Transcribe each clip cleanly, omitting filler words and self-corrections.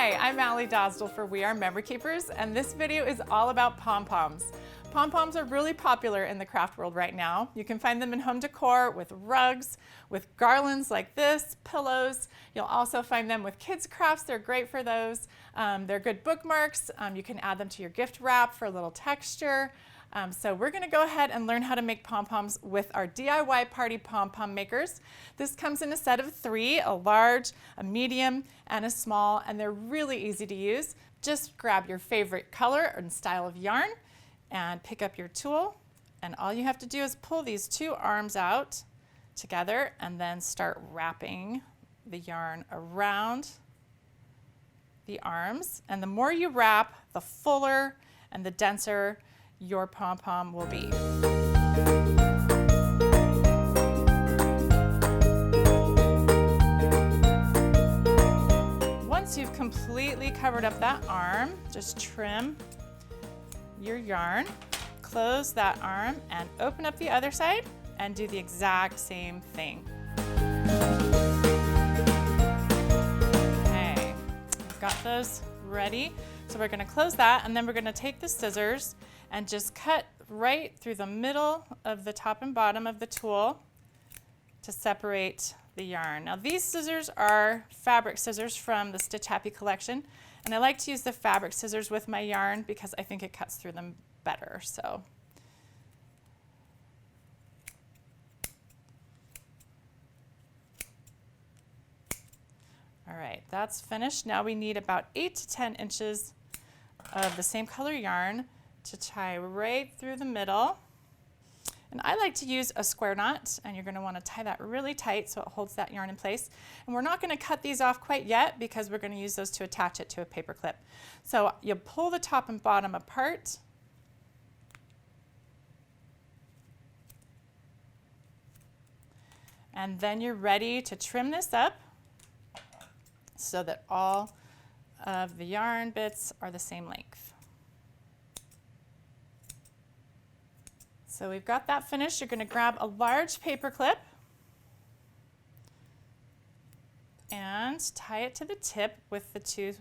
Hi, I'm Allie Dosdell for We Are Memory Keepers, and this video is all about pom-poms. Pom-poms are really popular in the craft world right now. You can find them in home decor with rugs, with garlands like this, pillows. You'll also find them with kids' crafts. They're great for those. They're good bookmarks. You can add them to your gift wrap for a little texture. So we're going to go ahead and learn how to make pom-poms with our DIY Party Pom-Pom Makers. This comes in a set of 3, a large, a medium, and a small, and they're really easy to use. Just grab your favorite color and style of yarn and pick up your tool, and all you have to do is pull these 2 arms out together and then start wrapping the yarn around the arms. And the more you wrap, the fuller and the denser your pom-pom will be. Once you've completely covered up that arm, just trim your yarn, close that arm, and open up the other side and do the exact same thing. Okay, we've got those ready. So we're going to close that, and then we're going to take the scissors and just cut right through the middle of the top and bottom of the tool to separate the yarn. Now these scissors are fabric scissors from the Stitch Happy collection, and I like to use the fabric scissors with my yarn because I think it cuts through them better. So all right, that's finished. Now we need about 8 to 10 inches of the same color yarn to tie right through the middle. And I like to use a square knot, and you're going to want to tie that really tight so it holds that yarn in place. And we're not going to cut these off quite yet because we're going to use those to attach it to a paper clip. So you pull the top and bottom apart. And then you're ready to trim this up so that all of the yarn bits are the same length. So we've got that finished. You're going to grab a large paper clip and tie it to the tip with the 2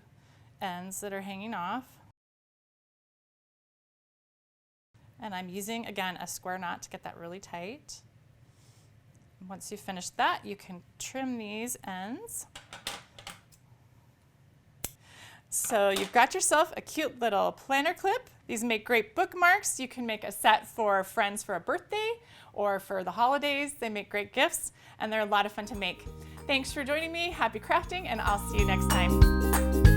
ends that are hanging off. And I'm using, again, a square knot to get that really tight. Once you've finished that, you can trim these ends. So you've got yourself a cute little planner clip. These make great bookmarks. You can make a set for friends for a birthday or for the holidays. They make great gifts, and they're a lot of fun to make. Thanks for joining me. Happy crafting, and I'll see you next time.